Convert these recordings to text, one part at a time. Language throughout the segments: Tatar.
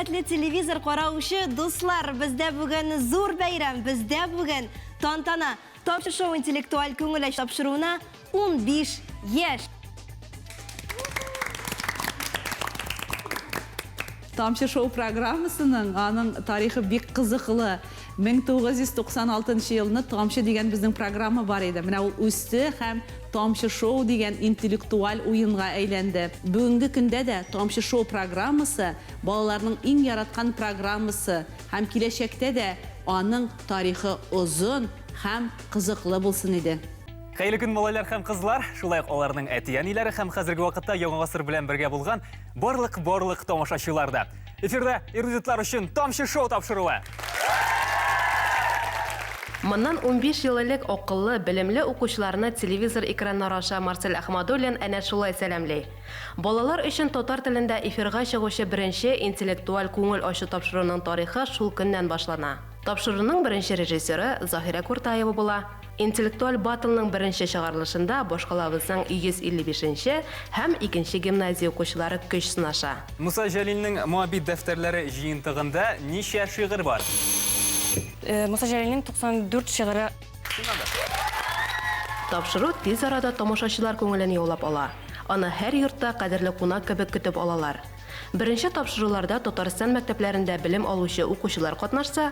Hürmetli televizor караучы дуслар, бездә бүген зур бәйрәм, бездә бүген тантана. Тапшы шоу интеллектуаль күңел аш тапшыруына 15 яшь. Тамшы шоу программасының аның тарихы бик кызыклы. 1996 елны Тамшы дигән безнең программа бар иде. Менә ул үсте һәм Тамшы шоу дигән интеллектуаль уенга әйләнде. Бүгенге көндә дә Тамшы шоу программасы балаларның иң яраткан программасы һәм киләчәктә дә аның тарихы озын һәм кызыклы булсын иде. Хәйле көн малайлар һәм кызлар, шулай ук аларның әти-әниләре һәм хәзерге вакытта яңа гасыр белән бергә булган барлык тамашачыларда. Эфирдә эрудитлар өчен Тамшы шоу тапшыруы. Моннан 15 ел элек акыллы, белемле укучыларны телевизор экраннары аша Марсель Ахмадуллин әнә шулай сәламлый. Балалар өчен татар телендә эфирга чыгучы беренче интеллектуаль күңел ачу тапшыруның тарихы шул көннән башлана. Тапшыруның беренче режиссеры Заһирә Куртаева була. Интеллектуаль батлның беренче чыгарылышында башкалабызның 155-нче һәм 2нче гимназия укучылары көч сынаша. Муса Җәлилнең муабит дәфтәрләре җыентыгында ничә шигырь бар? Муса Җәлилнең 94 шигыре. Тапшыру тиз арада тамашачылар күңелен яулап ала. Аны һәр йортта кадерле кунак кебек көтеп алалар. Беренче тапшыруларда Татарстан мәктәпләрендә белем алучы укучылар катнашса,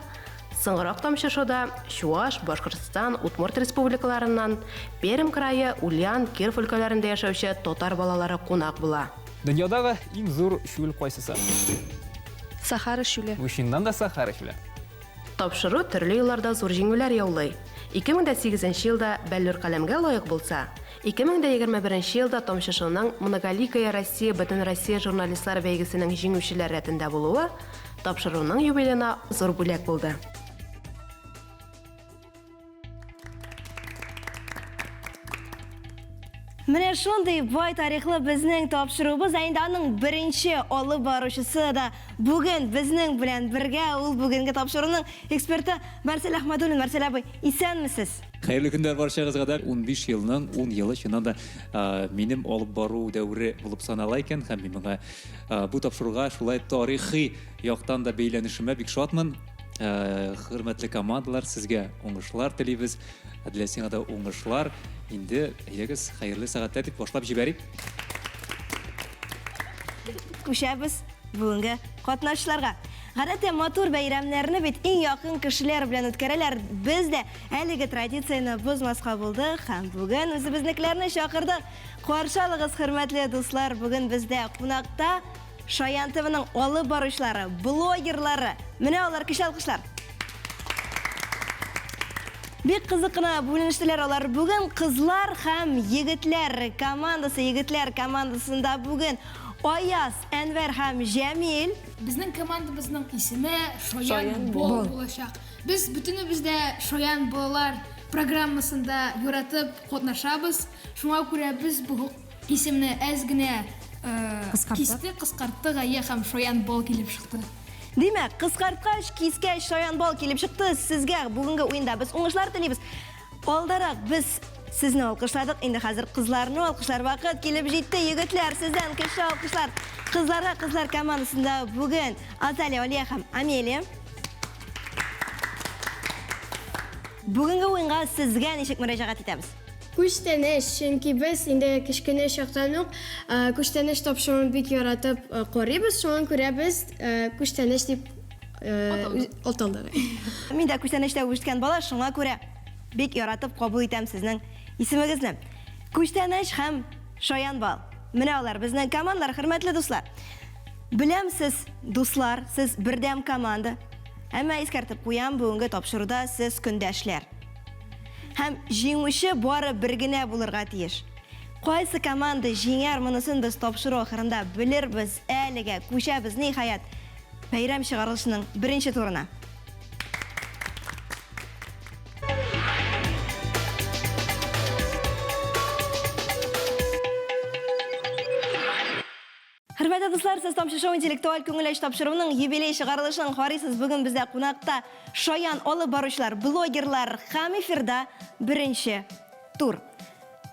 соңрак Тамшы шоуда Чуаш, Башкортстан, Удмурт республикаларыннан, Пермь крае, Ульян, Киров өлкәләрендә яшәүче татар балалары кунак була. Дөньядагы иң зур шүл кайсысы? Сахара шүле. Ушиннан да Сахара шүле. Тапшыру төрле елларда зур җиңүләр яулый. 2008 елда Бәллүр каләмгә лаек булса, 2021 елда Тамшы шоуның Многоликая Россия бөтен Россия журналистлар бәйгесенең җиңүчеләр рәтендә булуы тапшыруның юбилеена зур бүләк булды. Менә шундый бай тарихлы безнең тапшыруыбыз, әйнде аның беренче алып баручысы да бүген безнең белән бергә, ул бүгенге тапшыруның эксперты Марсель Ахмадуллин. Марсель абый, исәнмесез? Хәерле көндәр барчагызга да. 15 елның 10 елы чыннан да минем алып бару дәвре булып санала икән һәм миңа бу тапшыруга шулай тарихи яктан да бәйләнешемә бик шатмын. Хөрмәтле командалар, сезгә уңышлар телибез. Әдиләсеңә дә уңышлар. Инде әйдәгез, хәерле сәгатьтә дип башлап җибәрик. Күчәбез бүгенге катнашчыларга. Гадәттә матур бәйрәмнәрне бит иң якын кешеләр белән үткәрәләр. Без дә әлеге традицияны бозмаска булдык һәм бүген үзебезнекеләрне чакырдык. Каршы алыгыз, хөрмәтле дуслар, бүген бездә кунакта Шаян ТВның алып баручылары, блогерлары. Менә алар, кеше алкышлар. Бик кызык кына бүленештеләр алар. Бүген кызлар һәм егетләр командасында бүген Аяз, Әнвәр һәм Җәмил. Безнең командабызның исеме Шаян Бол булачак. Без бүтенебездә Шаян Болар программасында яратып катнашабыз. Шуңа күрә без бу исемне әз генә кыскарттык, һәм Шаян Бол килеп чыкты. Димәк, кыскарткач, кискәч Шаян Бол килеп чыкты. Сезгә бүгенге уенда без уңышлар телибез. Алдарак біз сезне алкышладык. Инде хәзер кызларны алкышлар вакыт килеп җитте. Егетләр, сездән кеше алкышлар. Кызларга кызлар командасында бүген Азалия, Алия һәм Амелия. Бүгенге уенга сезгә ничек мөрәҗәгать итәбез? Күчтәнеш, чөнки без инде кичкенә чактан ук күчтәнеш тапшыруын бик яратып карыйбыз. Шуңа күрә без күчтәнеш дип аталдык. Мин дә күчтәнештә үскән бала, шуңа күрә бик яратып кабул итәм сезнең исемегезне. Күчтәнеш һәм Шаян Бол. Менә алар безнең командалар, хөрмәтле дуслар. Беләм, сез дуслар, сез бердәм команда. Әмма искәртеп куям, бүгенге тапшыруда сез көндәшләр. Һәм җиңүче бары бер генә булырга тиеш. Кайсы команда җиңәр, монысын без тапшыру ахырында белербез. Әлегә күчәбез ниһаять бәйрәм чыгарылышының беренче турына. Хөрмәтле дуслар, сез Тамшы шоу интеллектуаль күңел аш тапшыруының юбилей чыгарылышын карыйсыз. Бүген бездә кунакта Шаян алып баручылар, блогерлар һәм эфирда беренче тур.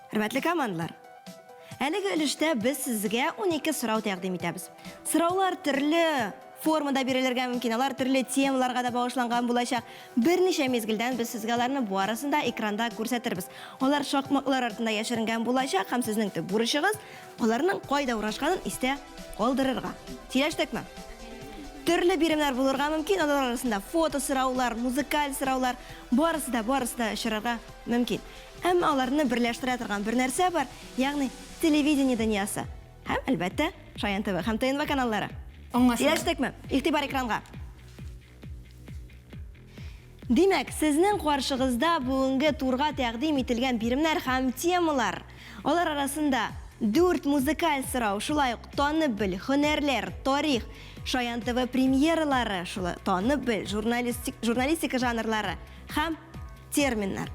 Хөрмәтле командалар, әлеге өлештә без сезгә 12 сорау тәкъдим итәбез. Сораулар төрле формада бирелерге мөмкин. Алар төрле темаларга да багышланган булачак. Берничә мезгилдән без сезгә аларны бу арасында экранда күрсәтербез. Алар шакмаклар артында яшеренгән булачак һәм сезнең төп бурычыгыз аларның кайда урашканын истә калдырырга. Сөйләштекме? Төрле биремнәр булырга мөмкин. Алар арасында фото сораулар, музыкаль сораулар, барысы да очрарга мөмкин. Һәм аларны берләштерә торган бер нәрсә бар, ягъни телевидение дөньясы. Һәм әлбәттә Шаян ТВ һәм ТНВ каналлары. Сөйләштекме? Игътибар экранга. Димәк, сезнең каршыгызда бүгенге турга тәкъдим ителгән биремнәр һәм темалар. Алар арасында 4 музыкаль сорау, шулай ук танып бел, һөнәрләр, тарих, Шаян ТВ премьералары, шулай танып бел, журналистика жанрлары һәм терминнар.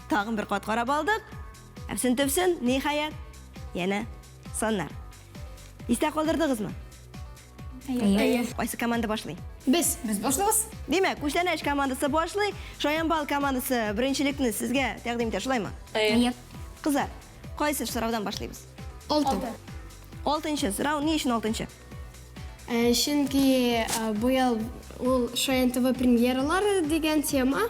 Тагын бер кат карап алдык. Әфсен төпсен, ниһаят, яна саннар. Истә калдырдыгызмы? Кайсы команда башлый? Без башлабыз. Димәк, Күчтәнәч командасы башлый, Шаян Бал командасы беренчелекне сезгә тәкъдим итә, шулаймы? Кызлар, кайсы сораудан башлыйбыз? 6-нчы сорау, ни өчен 6-нчы? Чөнки бу ел ул Шаян ТВ премьералары дигән тема,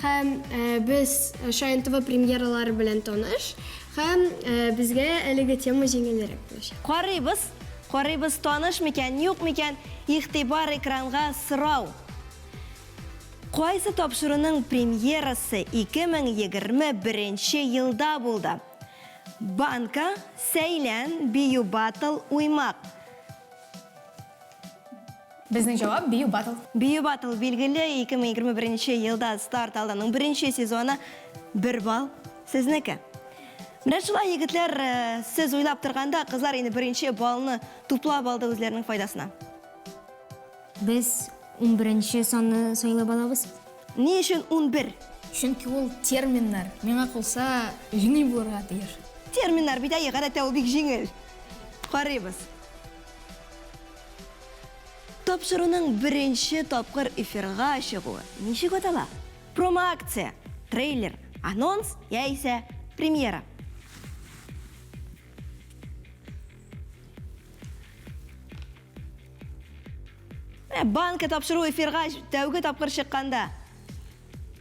һәм без Шаян ТВ премьералары белән таныш, һәм безгә әлеге тема җиңелрәк булачак. Карыйбыз таныш микән, юк микән, игътибар экранга сорау. Кайсы тапшыруның премьерасы 2021 елда булды? Банка, Сәйлән, Бию Батл, Уймак. Безнең җавап Бию Батл. Бию Батл билгеле 2021 елда старт алданың беренче сезоны 1 балл сезнеке. Менә шулай егетләр, сез уйлап торганда, кызлар инде беренче баллны туплап алды үзләренең файдасына. Без 11-нче санны сайлап алабыз. Ни өчен 11? Чөнки ул терминнар. Миңа калса, җиңел булырга тиеш. Терминнар бит гадәттә ул бик җиңел. Карыйбыз. Тапшыруның беренче тапкыр эфирга чыгуы ничек атала? Промо-акция, трейлер, анонс яисә премьера. Банка тапшыру эфирга тәүге тапкыр чыкканда.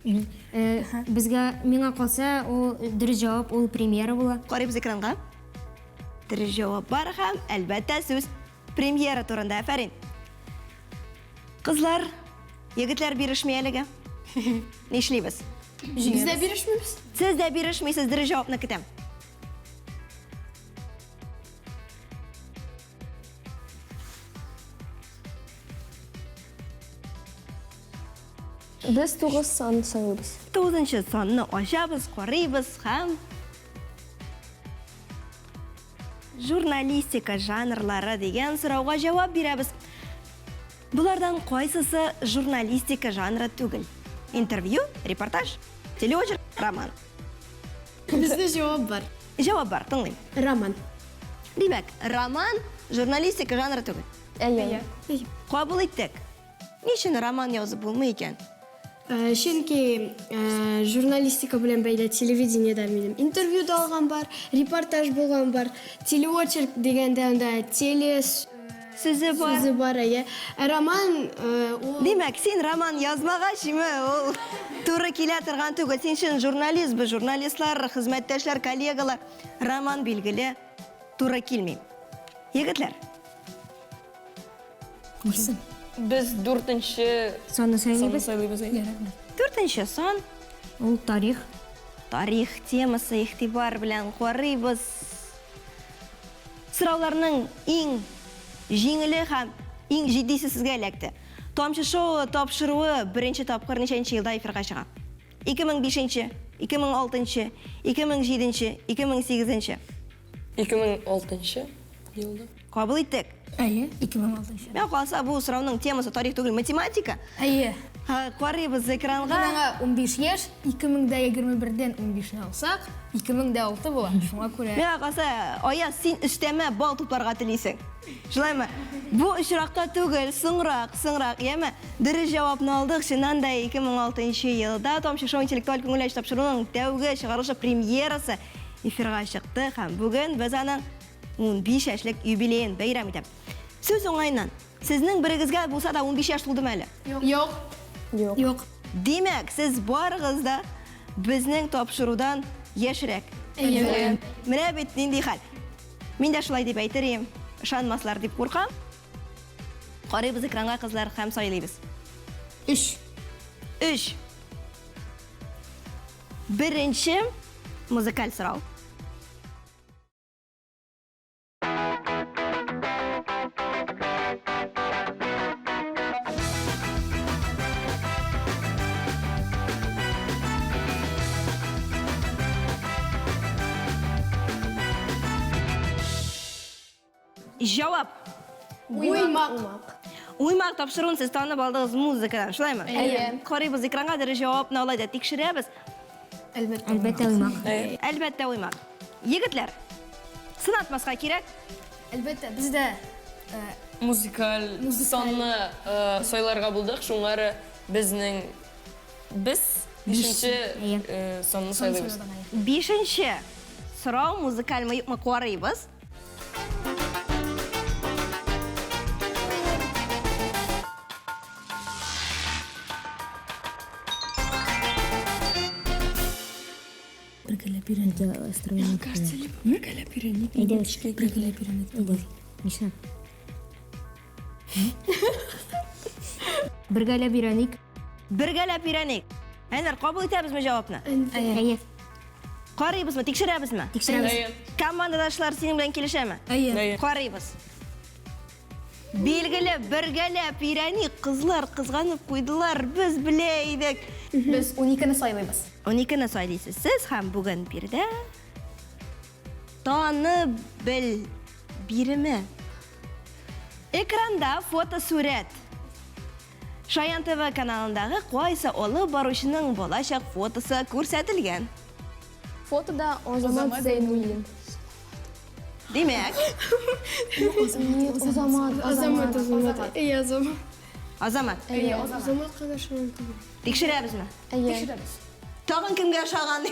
Безгә миңа калса, ул дөрес җавап ул премьера була. Карыйбыз экранга. Дөрес җавап бар һәм әлбәттә сүз премьера турында. Афәрин. Кызлар, егетләр бирешми әлегә. Нишлибез? Без дә бирешмибез. Сез дә бирешмисез, дөрес җавапны көтәм. Без 9 сан сайлабыз. 9-нчы санны ачабыз, карыйбыз һәм журналистика жанрлары дигән сорауга җавап бирәбез. Булардан кайсысы журналистика жанры түгел? Интервью, репортаж, телеочерк, роман. Бездә җавап бар. Җавап бар, тыңлыйм. Роман. Димәк, роман журналистика жанры түгел. Әйе. Кабул иттек. Ничек роман язып булмый икән? Чөнки журналистика белән бәйле телевидениедә минем интервью да алган бар, репортаж булган бар, телеочерк дигәндә анда Сүзе бар. сүзе бар. Роман ул Димәк, син роман язмагачмы, ул туры килә торган түгел. Син өчен журналист, бу журналистлар, хезмәттәшләр, коллегалар, роман билгеле туры килми. Егетләр, Без 4-нче санны сайлабыз. 4-нче сан Ул тарих. тарих темасы игътибар белән карыйбыз. Сорауларның иң җиңеле һәм иң җитдисе сезгә эләкте. Тамчы шоу тапшыруы беренче тапкыр ничәнче елда эфирга чыга? 2005-нче, 2006-нчы, 2007-нче, 2008-нче. 2006 елда. Кабул иттек. Әйе, 2006. Мен калса бу сорауның темасы тарих түгел, математика. Әйе. Карыйбыз экранга. Миңа 15 яшь, 2021дән 15-не алсак, 2006 була. Шуңа күрә. Мен калса, Аяз, син өстәмә бал тупларга телисең. Шулаймы? Бу очракта түгел, соңрак, яме? Дөрес җавапны алдык. Шуннан да 2006 елда Тамчы шоу интеллектуаль күңелләш тапшыруның тәүге чыгарылышы премьерасы эфирга чыкты һәм бүген без аның 15 яшьлек юбилеен бәйрәм итәбез. Сөз оңайнан. Сезнең берегезгә булса да 15 яшь тулдымы әле? Yok. Yok. Демәк, сез барыгыз да безнең тапшырудан яшьрәк. Менә бит нинди хәл. Мин дә шулай дип әйтер ышанмаслар дип куркам. Карыйбыз экранга кызлар һәм сайлыйбыз. 3. Беренче музыкаль сорау. Җавап. Уймак тапшыруын сез танып алдыгыз музыкадан, шулаймы? Карыйбыз экранга дөрес җавапны алай да тикшерәбез. Әлбәттә уймак. Әлбәттә уймак. Егетләр, сынатмаска кирәк. Әлбәттә, бездә Музыкаль сонны сойларга булдык, шуңары безнең без 5-нче сонны сойлыйбыз. 5-нче сорау музыкаль юкмы карыйбыз. Бергәләп өйрәник. Бергәләп өйрәник. Әнәр кабул итәбезме җавапны? Карыйбызмы, тикшерәбезме? Тикшерәбез. Командадашлар синең белән килешәме? Карыйбыз. Билгеле, бергәләп өйрәник. Кызлар кызганып куйдылар. Без белә идек. без 12-не сайлыйбыз. 12-не сайлыйсыз сез һәм бүген бирдә танып бел биреме. Экранда фотосурәт. Шаян ТВ каналындагы кайсы алып баручының балачак фотосы күрсәтелгән. Фотода Азамат Зайнуллин. Димәк, Азамат. Азамат. Азамат кадашын. Тикшерәбезме? Тагын кемгә ошаган?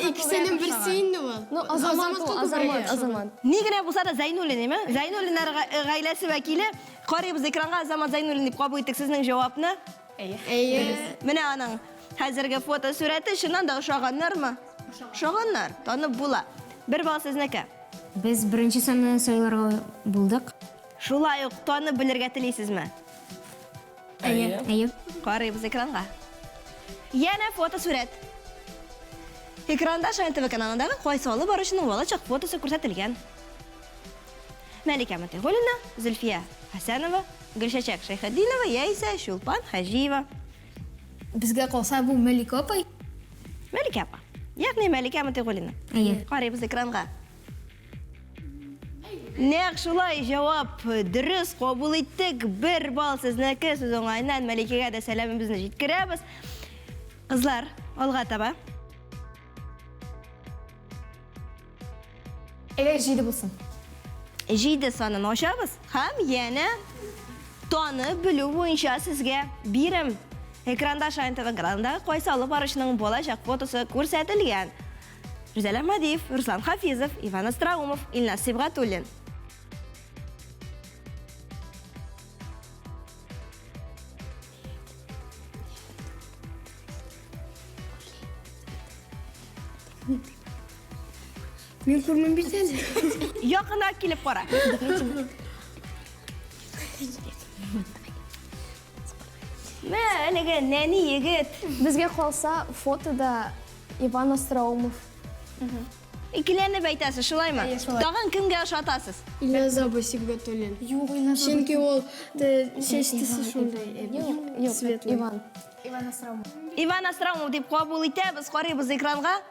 İkisinin birisi indi var. Azamат. Ни генә булса да Зайнуллин, әйме? Зайнуллиннар гаиләсе вәкиле. Карыйбыз экранга Азамат Зайнуллин дип кабул иттек сезнең җавапны. Менә аның хәзерге фотосурәте шуннан да ошаганнармы? Ошаганнар, танып була. Бер бал сезнеке. Без беренче санны сайларга булдык. Шулай ук танып белергә телисезме? Карыйбыз экранга. Яна фотосурәт. Экранда Шаян ТВ каналындагы кайсы алып баручының балачак фотосы күрсәтелгән. Мәликә Матигулина, Зөлфия Хәсәнова, Гөлшәчәк Шәйхетдинова яисә Шулпан Хаҗиева. Безгә калса бу Мәликә апай. Мәликә апа. Ягъни Мәликә Матигулина. Карыйбыз экранга. Нәкъ шулай җавап дөрес кабул иттек. Бер бал сезнеке, сүз уңайнан Мәликәгә дә сәламыбызны җиткерәбез. Кызлар, алга таба. 7 булсын. 7 санын ачабыз һәм яна танып белү буенча сезгә бирем. Экранда Шаян ТВ каналында кайсы алып баручының балачак фотосы күрсәтелгән. Рүзәл Әхмәдиев, Руслан Хафизов, Иван Астраумов, Илназ Сибгатуллин. Мен күрмәм бит әле. Якынрак килеп кара. Әлеге нәни егет. Безгә калса фотода Иван Астраумов. Икеләнеп әйтәсез, шулаймы? Тагын кемгә ошатасыз? Илназ Сибгатуллин. Чөнки ул чәчтесе шундай. Юк, Иван. Иван Астраумов дип кабул итәбез, карыйбыз экранга.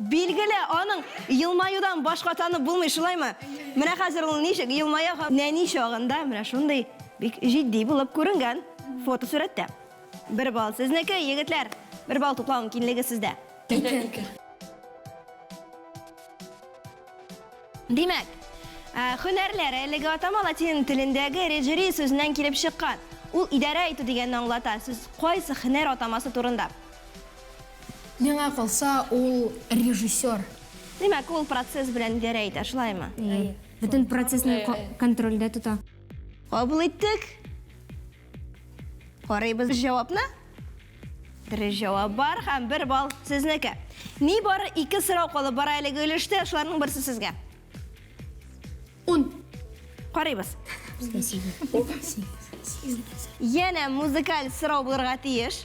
Билгеле, аның елмаюдан башка танып булмый, шулаймы? Менә хәзер ул ничек елмая һәм нәни чагында менә шундай бик җитди булып күренгән фотосурәттә. Бер бал сезнеке, егетләр. Бер бал туплау мөмкинлеге сездә. Димәк, һөнәрләр әлеге атама латин телендәге режиссер сүзеннән килеп чыккан. Ул идарә итү дигәнне аңлата. Сез кайсы һөнәр атамасы турында? Миңа калса ул режиссер. Демәк, ул процесс белән идарә итә, шулаймы? Бүтін процессны контрольдә тота. Кабул иттек. Карыйбыз җавапны. Дөрес җавап бар һәм 1 балл сезнеке. Ни бары 2 сорау калып бара әлеге өлештә, шуларның берсе сезгә. 10. Карыйбыз. Yana muzikal сорау булырга тиеш.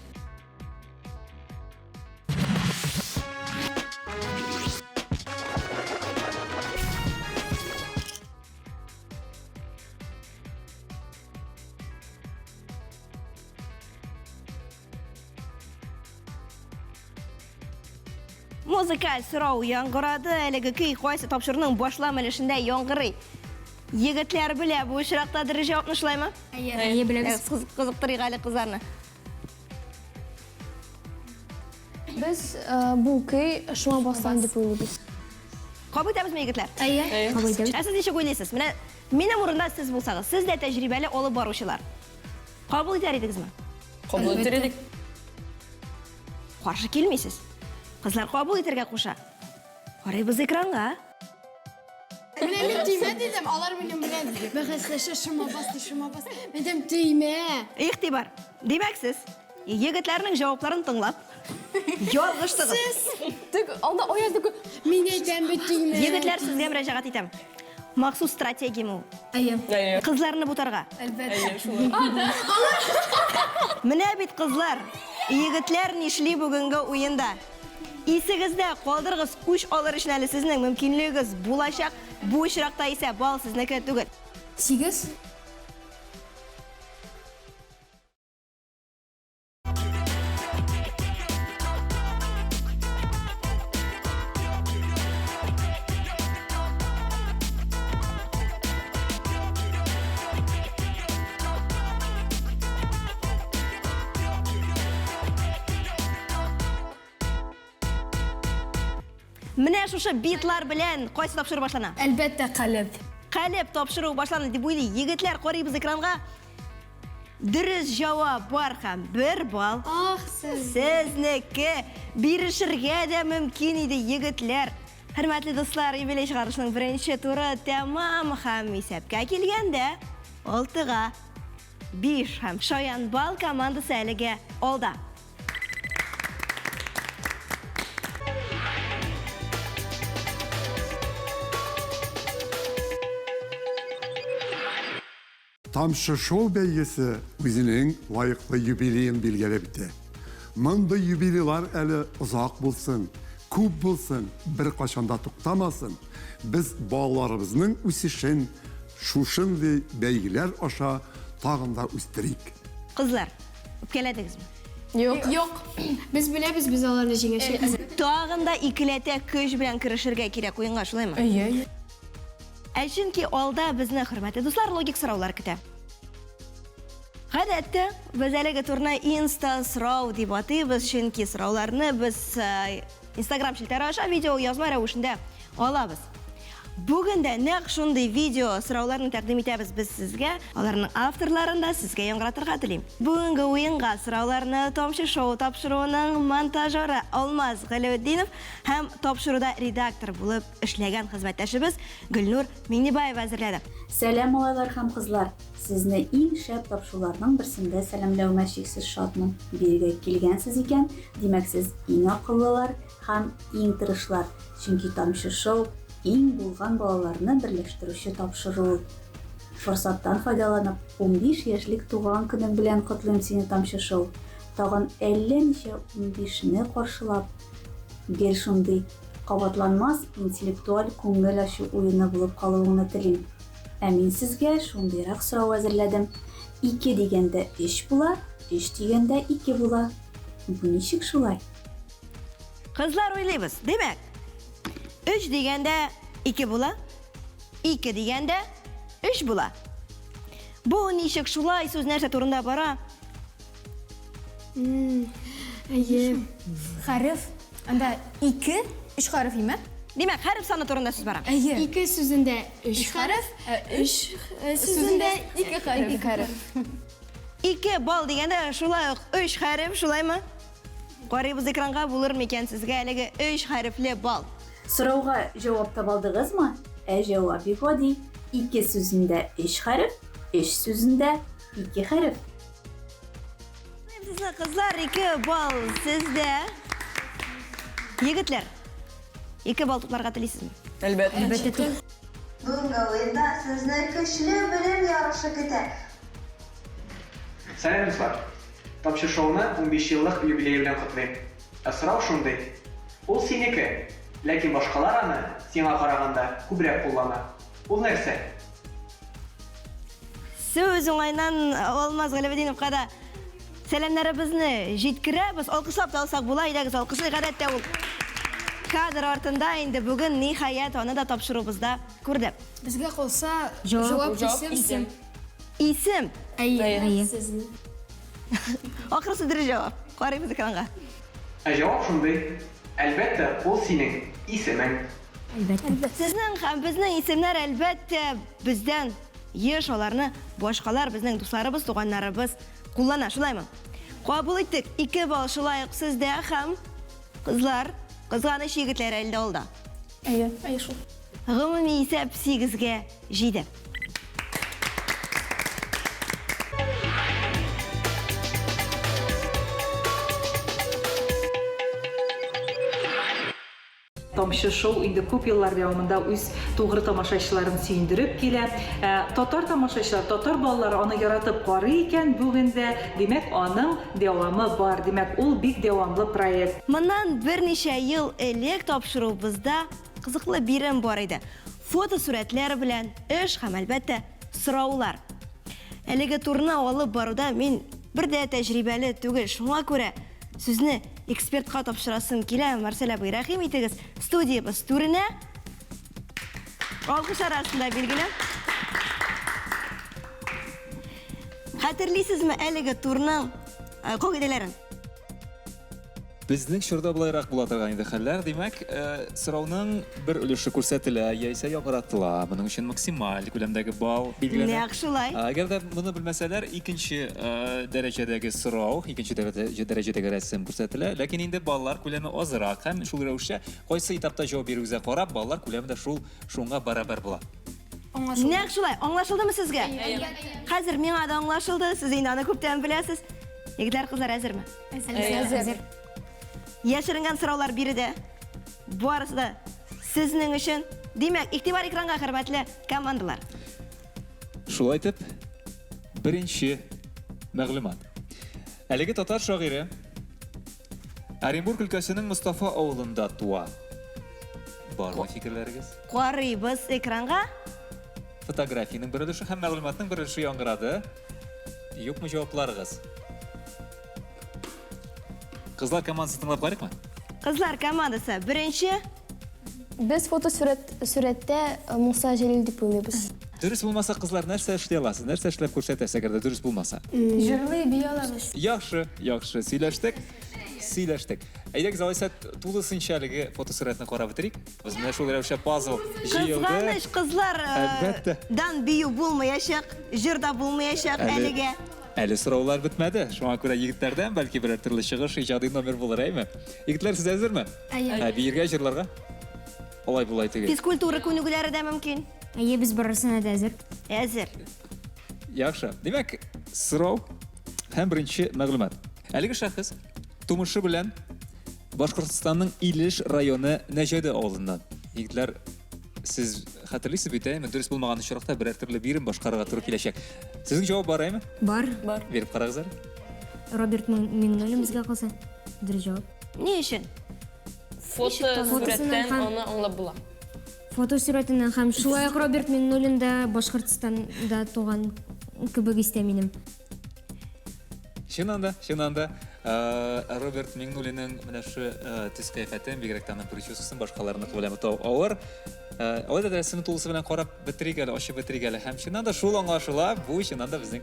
Музыкаль сорау яңгырады, әлеге көй кайсы тапшыруның башлама өлешендә яңгырый. Егетләр белә бу очракта дөрес җавапны шулаймы? Әйе, беләбез. Кызыктырыйк әле кызларны. Biz bu köy şuna bastan дип уйлыйбыз. Кабул итәбезме, егетләр? Кабул итәбез. Ә сез ничек уйлыйсыз? Менә минем урында сез булсагыз, сез дә тәҗрибәле алып баручылар. Кабул итәр идегезме? Кабул итер идек. Каршы килмисез. Кызлар кабул итәргә куша. Карыйбыз экранга. Bilelim tüyme dedim. Alar benim bilen. Bәхәсләшә шума басты. Медем тüyme. Игътибар. Димәк сез егетләрнең җавапларын тыңлап, ялгыштыгыз. Тик анда ояздык. Мин әйтәм бит тüyme. Егетләр сезгә мөрәҗәгать итәм. Махсус стратегиямы? Әйе. Кызларны бутарга. Әлбәттә. Менә бит кызлар, егетләр нишли бүгенге уенда. Исегездә калдыргыз күч алыр өчен әле сезнең мөмкинлегегез булачак. Бу очракта исә бал сезнеке түгел. 8. Менә шушы битлар белән кайсы тапшыру башлана? Әлбәттә каләп. Каләп тапшыру башланды дип уйлый. Егетләр, карыйбыз экранга. Дөрес җавап бар һәм 1 балл. Ах, сез. Сезнеке. Бирешергә дә мөмкин иде, егетләр. Хөрмәтле дуслар, юбилей чыгарышның беренче туры тәмам һәм исәпкә килгәндә 6-га 5 һәм Шаян бал командасы әлегә алда. Тамшы шоу бәйгесе үзенең лайыклы юбилеен билгеләп итә. Мондый юбилейлар әле озак булсын, күп булсын, бер кашанда туктамасын. Без балаларыбызның үсешен шушындый бәйгеләр аша тагын да үстерик. Кызлар, үпкәләдегезме? Юк. Без беләбез, без аларны җиңәчәкбез. Тагын да икеләтә көч белән керешергә кирәк уенга, шулаймы? Әйе. Чөнки алда безне, хөрмәтле дуслар, логик сораулар көтә. Гадәттә, без әлеге турны инста сорау дип атыйбыз, чөнки сорауларны без Instagram шелтәре аша видео язма рәвешендә алабыз. Бүген дә нәкъ шундый видео сорауларны тәкъдим итәбез без сезгә. Аларның авторларын да сезгә яңгыратырга телим. Бүгенге уенга сорауларны Тамчы шоу тапшыруының монтажеры Алмаз Галиутдинов һәм тапшыруда редактор булып эшләгән хезмәттәшебез Гөлнур Миңнебаева әзерләде. Сәлам малайлар һәм кызлар. Сезне иң шәп тапшыруларның берсендә сәламләүмә шиксез шатмын. Биргә килгәнсез икән, димәк сез иң акыллылар һәм иң тырышлар. Чөнки Тамчы шоу иң булган балаларны берләштерүче тапшыру. Форсаттан файдаланып, 15 яшьлек туган көнең белән котлыйм сине, Тамчы шоу. Тагын әллә ничә 15-не каршылап, гел шундый кабатланмас интеллектуаль күңел ачу уены булып калуыңны телим. Ә мин сезгә шундыйрак сорау әзерләдем. 2 дигәндә 3 була, 3 дигәндә 2 була. Бу ничек шулай? Кызлар, уйлыйбыз, димәк, 3 дигәндә 2 була, 2 дигәндә 3 була. Бу ничек шулай, сүз нәрсә турында бара? Әйе. Хәреф. Анда 2, 3 хәреф име? Димәк, хәреф саны турында сүз бара. Әйе. 2 сүзендә 3 хәреф, 3 сүзендә 2 хәреф. 2 бал дигәндә шулай ук 3 хәреф, шулаймы? Карыйбыз экранга, булыр микән сезгә әлеге 3 хәрефле бал. Сорауга җавап таба алдыгызмы? Җавап бик гади. 2 сүзендә 3 хәреф, 3 сүзендә 2 хәреф. Sizlar kızlar 2 bal sizde. Yigitler 2 bal toplarga tileysizmi? Әлбәттә. Бүгінгі ойында сізні күчлі білім ярышы көтә. Сәлемдәшләр. Тапчы шоуны 15 еллык юбилей белән котлыйм. Сорау шундый. Ул синеке, ләкин башкалар аны сиңа караганда күбрәк куллана. Ул нәрсә? Сөз уңайнан olmaz Галәветдинов да сәламнарыбызны җиткерәбез, алкышлап та алсак була, идегез алкышлый гадәттә ул. Кадр артында инде бүген ниһаят аны да тапшыруыбызда күрдек. Безгә калса Җавап исем. Исем. Әйе. Ахырсы дөрес җавап. Карыйбыз экранга. Җавап шундый. Әлбәттә, ул синең исемең. Сезнең һәм безнең исемнәр әлбәттә бездән еш аларны башкалар безнең дусларыбыз, туганнарыбыз куллана, шулаймы? Кабул иттек. 2 бал шулай ук сездә һәм кызлар, кызганыч егетләр әлдә алда. Әйе, шул. Гомуми исәп 8-ге җиде. Тамчы шоу инде күп еллар дәвамында үз тугры тамашачыларын сөендереп килә. Татар тамашачылар, татар балалары аны яратып карый икән, бүген дә, димәк, аның дәвамы бар. Димәк, ул бик дәвамлы проект. Моннан берничә ел элек тапшыруыбызда кызыклы бирем бар иде. Фото сурәтләр белән эш һәм әлбәттә сораулар. Әлеге турны алып баруда мин бер дә тәҗрибәле түгел, шуңа күрә сүзне экспертка тапшырасым килә. Марсель абый, рәхим итегез, студиябыз түренә. Алкыш арасында билгеле. Хәтерлисезме әлеге турның кагыйдәләрен? Безнең чорда булайрак була торган инде хәлләр, димәк, сорауның бер өлеше күрсәтелә, яисә яңгыратыла. Моның өчен максималь күләмдәге балл билгеләнә. Нәкъ шулай. Әгәр дә моны белмәсәләр, икенче дәрәҗәдәге сорау, икенче дәрәҗәдәге рәсем күрсәтелә, ләкин инде баллар күләме азрак һәм шул рәвештә кайсы этапта җавап бирүгезгә карап, баллар күләме дә шуңа барабар була. Нәкъ шулай. Аңлашылдымы сезгә? Хәзер миңа да аңлашылды. Сез инде аны күптән беләсез. Егетләр, кызлар әзерме? Әзер. Яшеренгән сораулар биредә. Барысы да сезнең өчен. Димәк, игътибар экранга, хөрмәтле командалар. Шулай итеп, беренче мәгълүмат. Әлеге татар шагыйре Оренбург өлкәсенең Мустафа авылында туа. Бармы фикерләрегез? Карыйбыз экранга. Фотографияның бер өлеше һәм мәгълүматның бер өлеше яңгырады. Юкмы җавапларыгыз? Кызлар командасы тыңлап карыйкмы? Кызлар командасы беренче. Без фотосурәттә Муса Җәлил дип уйлыйбыз. Дөрес булмаса, кызлар нәрсә эшли аласыз? Нәрсә эшләп күрсәтәсез, әгәр дә дөрес булмаса? Җырлый бия алабыз. Яхшы, сөйләштек. Әйдәгез, алайса тулысынча әлеге фотосурәтне карап бетерик. Без менә шул рәвештә пазл җыелды. Кызганыч кызлар Әлбәттә. дан бию булмаячак, җырда булмаячак әлегә. Әле сораулар бетмәде. Шуңа күрә егетләрдән бәлки берәр төрле чыгыш, иҗади номер булыр, әйме? Егетләр, сез әзерме? Әйе. Биергә, җырларга? Алай булай түгел. Физкультура күнегүләре дә мөмкин. Әйе, без барысына да әзер. Әзер. Яхшы. Димәк, сорау һәм беренче мәгълүмат. Әлеге шәхес тумышы белән Башкортстанның Илеш районы Нәҗәде авылыннан. Егетләр, сез хәтерлисез бит, әйме? Дөрес булмаган очракта берәр төрле бирем башкарырга туры киләчәк. Сезнең җавап бар, әйме? Бар. Берип карагыз әле. Роберт Миннуллин безгә калса. Дөрес җавап. Ни өчен? Фотосурәттән аны аңлап була. Фотосурәтеннән һәм шулай ук Роберт Миннуллин да Башкортстанда туган кебек истә минем. Чыннан да, Роберт Миңнуллинның менә шу төс кыяфәтен, бигрәк тә аның прическасын башкаларны күләме тау авыр. Алайда да рәсемне тулысы белән карап бетерик әле, ачып бетерик әле. Һәм чыннан да шул аңлашыла, бу чыннан да безнең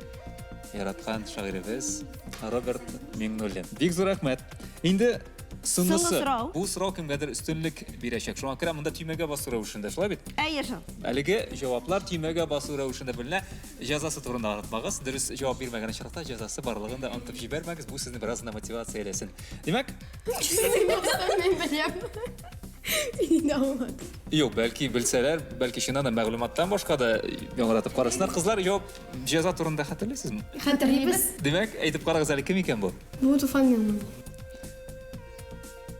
яраткан шагыйребез Роберт Миңнуллин. Бик зур рәхмәт. Инде соңгысы. Бу сорау кемгәдер өстенлек бирәчәк. Шуңа күрә монда төймәгә басу рәвешендә, шулай бит? Әйе шул. Әлеге җаваплар төймәгә басу рәвешендә беленә. Җәзасы турында аңлатмагыз. Дөрес җавап бирмәгән очракта җәзасы барлыгын да онытып җибәрмәгез. Бу сезне бераз мотивация эләсен. Димәк, Yine olmadı. Yok, belki bilseler, belki şundan da мәгълүматтан башка да яңратып карасыннар. Кызлар, yok, жаза турында хәтерлисезме? Hatırlayabiliriz. Демәк, әйтеп карагыз әле кем икән бу? Bu tufan yanım.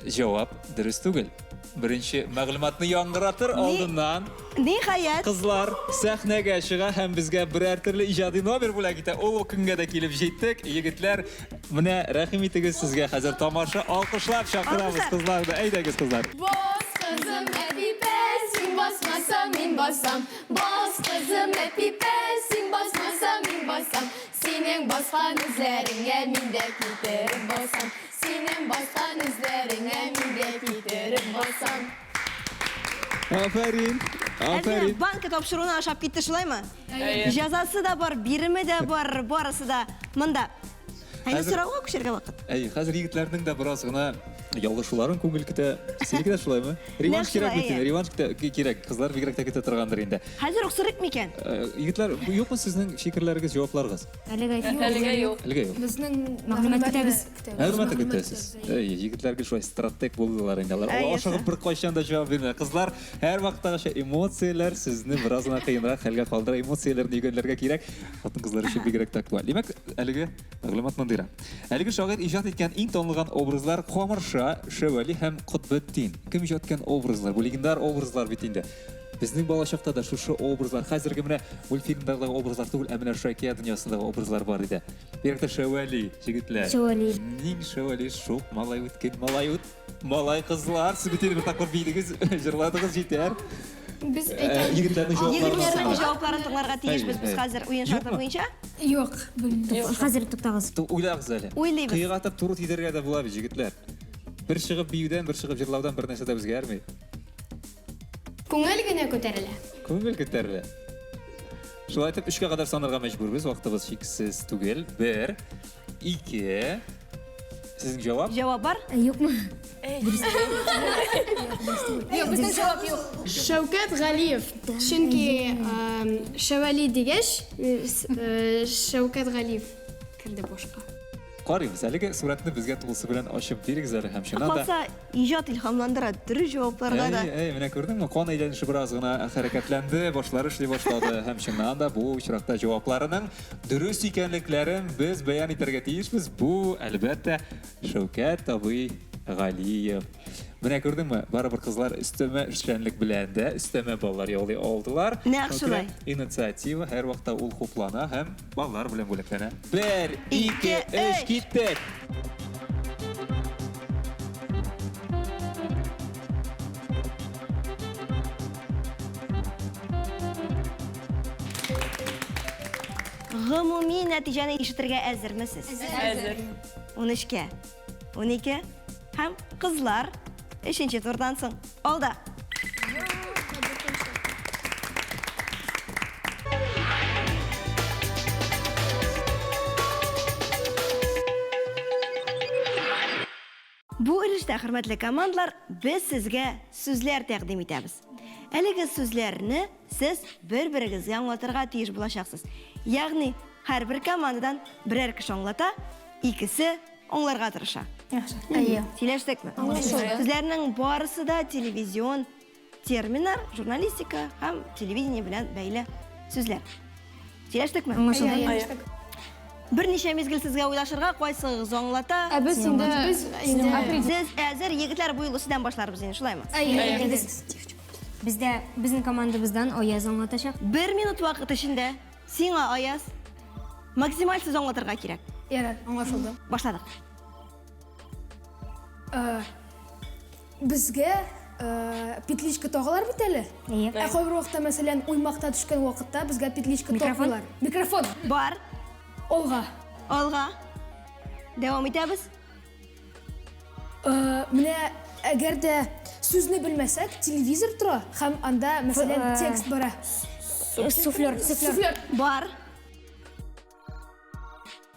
Җавап дөрес түгел. Беренче мәгълүматны яңгыратыр алдыннан Ниһаят, кызлар сәхнәгә чыга һәм безгә берәр төрле иҗади номер бүләк итә. Ул көнгә дә килеп җиттек. Егетләр, менә рәхим итегез сезгә хәзер тамаша алкышлап чакырабыз Алкышлар. кызларны. Әйдәгез кызлар. Boz kızım epipesin basmasam min basam. Boz kızım epipesin basmasam min basam. Senin baskan izlerine min de giderim basam. Senin baskan izlerine min de giderim basam. Афәрин. әзер банка тапшыруына ашап китте шулаймы? Жазасы да бар, бирими дә бар, барысы да монда. Әйе, Хәзер- сорауга күчәргә вакыт. Хәзер егетләрнең дә бераз гына ялгышуларын күңел көтә. Синеке дә шулаймы? Реванш Нәкъ кирәк шулай, бит. әйе. Реванш кирәк. Кызлар бигрәк тә көтә торгандыр инде. Хәзер ук сырык микән? Егетләр, юкмы сезнең фикерләрегез, җавапларыгыз? Әлегә юк. Әлегә юк. Безнең Мәгълүмат көтәбез. Мәгълүмат көтәсез. Егетләргә шулай стратег булдылар инде. Алар Әйе, ашыгып бер кайчан да җавап бирмә. Кызлар, һәр вакыттагыча эмоцияләр сезне бераз гына кыенрак хәлгә калдыра. Эмоцияләрне өйрәнергә кирәк. Хатын-кызлар өчен бигрәк тә актуаль. Димәк, әлеге мәгълүмат мондыйра. Әлеге шагыйрь иҗат иткән иң танылган образлар Камырша, Шәвәли һәм Котбетдин. Кем иҗат иткән образлар? Бу легендар образлар бит инде. Безнең балачакта да шушы образлар, хәзерге менә мультфильмдагы образлар түгел, ә менә Шакия дөньясындагы образлар бар иде. Бигрәк тә Шәвәли, җегетләр. Шәвәли. Ниң Шәвәли шук, малай үткен, малай кызлар, сез бит бер тапкыр бийдегез, җырладыгыз җитәр. Biz Егетләрнең җавапларын Егетләрнең җавапларын тыңларга тиешбез biz хәзер уен шарты буенча. Yok, bilmiyorum. Хәзер туктагыз. Уйлагыз әле. Уйлыйбыз. Кыйгатып туры тидергә дә була бит җегетләр. Бер чыгып биюдән, бер чыгып җырлаудан бер нәрсә дә үзгәрми. Күңел генә күтәрелә. Күңел күтәрелә. Шулай итеп 3-кә кадәр санарга мәҗбүрбез, вакытыбыз чиксез түгел. 1, 2. Сезнең җавап? Җавап бар? Юкмы? Yok, bizden cevap yok. Шәүкәт Галиев. Чөнки Шәвәли дигәч, Шәүкәт Галиев килде башка. Карыйбыз. Әлеге суратны безгә тулысы белән ачып бирегез әле һәм шуннан да. Калса, иҗат илһамландыра, дөрес җавапларга да. Менә күрдеңме? Кан әйләнеше бераз гына хәрәкәтләнде, башлары эшли башлады һәм шуннан да бу очракта җавапларының дөрес икәнлекләрен без бәян итәргә тиешбез. Бу әлбәттә Шәүкәт абый Галиев. Менә күрдеңме? Барыбер кызлар өстәмә эшчәнлек белән дә өстәмә баллар яулый алдылар. Нәкъ шулай. Инициатива һәр вакытта ул хуплана һәм баллар белән бүләкләнә. 1, 2, 3 киттек. Гомуми нәтиҗәне ишетергә әзермесез? Әзер. 13-кә, 12 һәм кызлар 3-нче турдан соң. Алда. Бу өлештә, хөрмәтле командалар, без сезгә сүзләр тәкъдим итәбез. Әлеге сүзләрне сез бер-берегезгә аңлатырга тиеш булачаксыз. Ягъни, һәр бер командадан берәр кеше аңлата, икесе аңларга тырыша. Әйе. Сөйләштекме? Сүзләрнең барысы да телевизион терминнар, журналистика һәм телевидение белән бәйле сүзләр. Сөйләштекме? Берничә мизгел сезгә уйлашырга, кайсыгыз аңлата? Без инде Сез әзер егетләр бу юлы сездән башларбыз инде, шулаймы? Бездә безнең командабыздан Аяз аңлатачак. 1 минут вакыт эчендә сиңа Аяз максималь сүз аңлатырга кирәк. Ярар, аңлашылды. Башладык. Безгә петличка тагылар бит әле. Ә кайбер вакытта, мәсәлән, уймакта төшкән вакытта безгә петличка тагылар. Микрофон. Бар. Алга. Алга. Дәвам итәбез. Менә әгәр дә сүзне белмәсәк, телевизор тора һәм анда, мәсәлән, текст бара. Суфлер. Бар.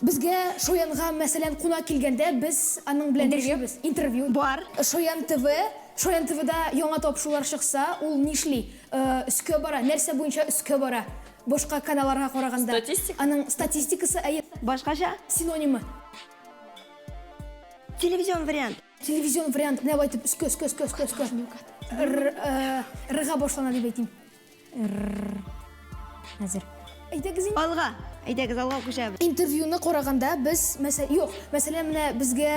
Безгә Шоянга, мәсәлән, кунак килгәндә, без аның белән эшлибез. Интервью. Бар. Шоян ТВ-да яңа тапшырулар чыкса, ул нишли? Өскә бара, нәрсә буенча өскә бара? Башка каналларга караганда. Статистика. Аның статистикасы Башкача. синонимы. Телевизион вариант. Телевизион вариант. Не айтып, үскі. Рға башлана деп айтайын. Әзір. Айтагыз енді. Алға. Әйдәгіз алға көшәбіз. Интервьюны қорағанда біз, мәселен, міне бізге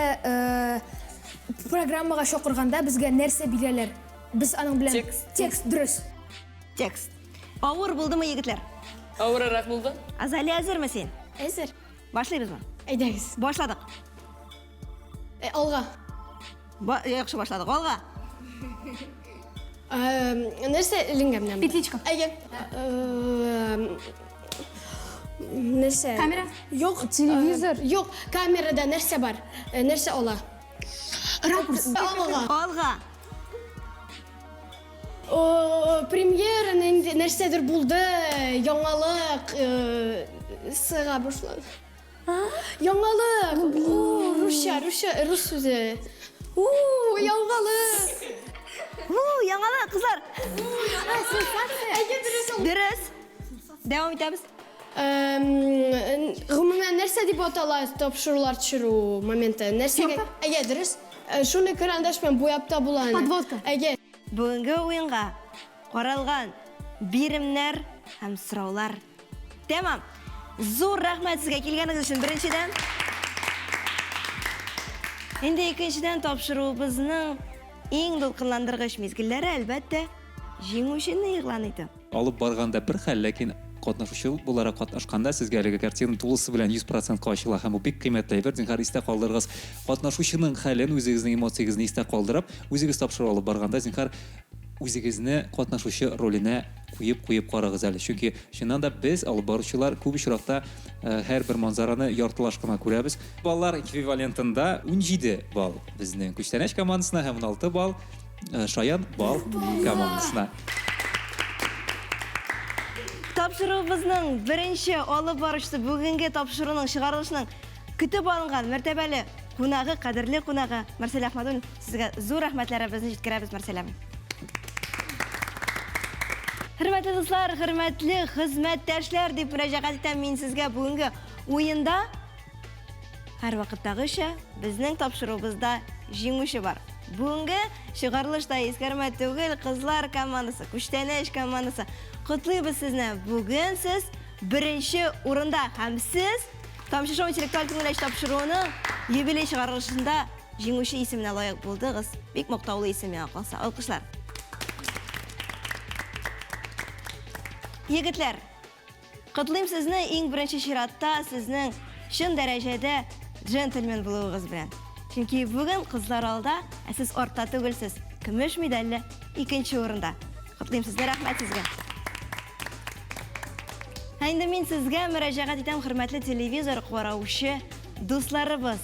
программаға шоқырғанда бізге нәрсе билелер. Біз аның білен текст дұрыс. Текст. Ауыр болды ма, егітлер? Ауырырақ болды. Азали әзір ме сен? Әзір. Башлайбыз ма? Айдагыз. Башладық. Алға. Яқшы башладық. Алға. Нәрсе ілінгемнен? Петличка. Әйге. Нәрсе? Камера? Yok. Телевизор? Yok. Kamerada нәрсе бар? Нәрсе ола? Ракурс. Алға. Алға. Премьерінің нәрседір болды, яңалық сыға башлады. Яңалық! Рус сөзі. Яңалық! Яңалық, қызлар! Әйге дұрыс ол. Дұрыс. Девам етеміз. Ғымымен нәрсе деп аталайды тапшырулар түшіру моменті. Нәрсеге... Әйге дұрыс. Шуны карандашпен бояпта бұланы. Подводка. Әйге. Бүгінгі ойынға қаралған биремнәр һәм сұраулар. Тамам. Зор рахмет сізге келгеніңіз үшін біріншіден. Енді екіншіден тапшыруыбызның ең дулқынландырғыш мезгіллері әлбәтте жеңушіні иғлан ете. Алып барғанда бір хәл, ләкин катнашучы буларак катнашканда сезгә әлеге картина тулысы белән 100% ачыла һәм бу бик кыйммәтле әйбер. Зинһар истә калдырыгыз. Катнашучының хәлен, үзегезнең эмоциясен истә калдырып, үзегез тапшырып алып барганда зинһар үзегезне катнашучы роленә куеп карагыз әле. Чөнки чыннан да без алып баручылар күп очракта һәр бер манзараны яртылаш кына күрәбез. Баллар эквивалентында 17 балл безнең Күчтәнәч командасына һәм 16 балл Шаян балл командасына. Тапшыруыбызның бірінші алып барышты бүгінгі тапшыруның шығарылышының күтіп алынған мәртәбәлі қунағы, қадірлі қунағы Марсель Ахмадуллин, сізге зор рахмәтләребезне жеткерәбез, Марсель абый. Хөрмәтле дуслар, хөрмәтле хезмәттәшләр дип мөрәҗәгать итәм мин сезгә бүгенге уенда. Һәр вакыттагыча безнең тапшыруыбызда җиңүче бар. Бүгенге чыгарылышта искәрмә түгел кызлар командасы, Күчтәнәч командасы. Котлыйбыз сезне. Бүген сез беренче урында һәм сез Тамчы шоу интеллектуаль күңелләш тапшыруының юбилей чыгарылышында җиңүче исеменә лаек булдыгыз. Бик мактаулы исем миңа калса. Алкышлар. Егетләр, котлыйм сезне иң беренче чиратта сезнең чын дәрәҗәдә джентльмен булуыгыз белән. Чөнки бүген кызлар алда, ә сез артта түгелсез. Көмеш медальле икенче урында. Котлыйм сезгә, рәхмәт сезгә. Инде мин сезгә мөрәҗәгать итәм, хөрмәтле телевизор караучы дусларыбыз.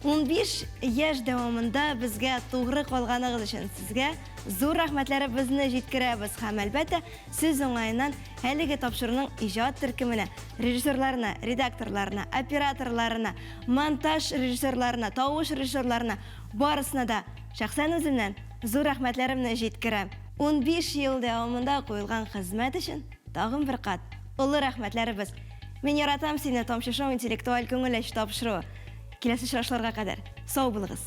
15 яшь дәвамында безгә тугры калганыгыз өчен сезгә зур рәхмәтләребезне җиткерәбез һәм әлбәттә сез уңайыннан әлеге тапшыруның иҗат төркеменә, режиссерларына, редакторларына, операторларына, монтаж режиссерларына, тавыш режиссерларына барысына да шәхсән үземнән зур рәхмәтләремне җиткерәм. 15 ел дәвамында куелган хезмәт өчен тагын бер кат олы рәхмәтләребез. Мин яратам сине, Тамчы шоу интеллектуаль күңелләш тапшыруы. Киләсе очрашларга кадәр сау булыгыз.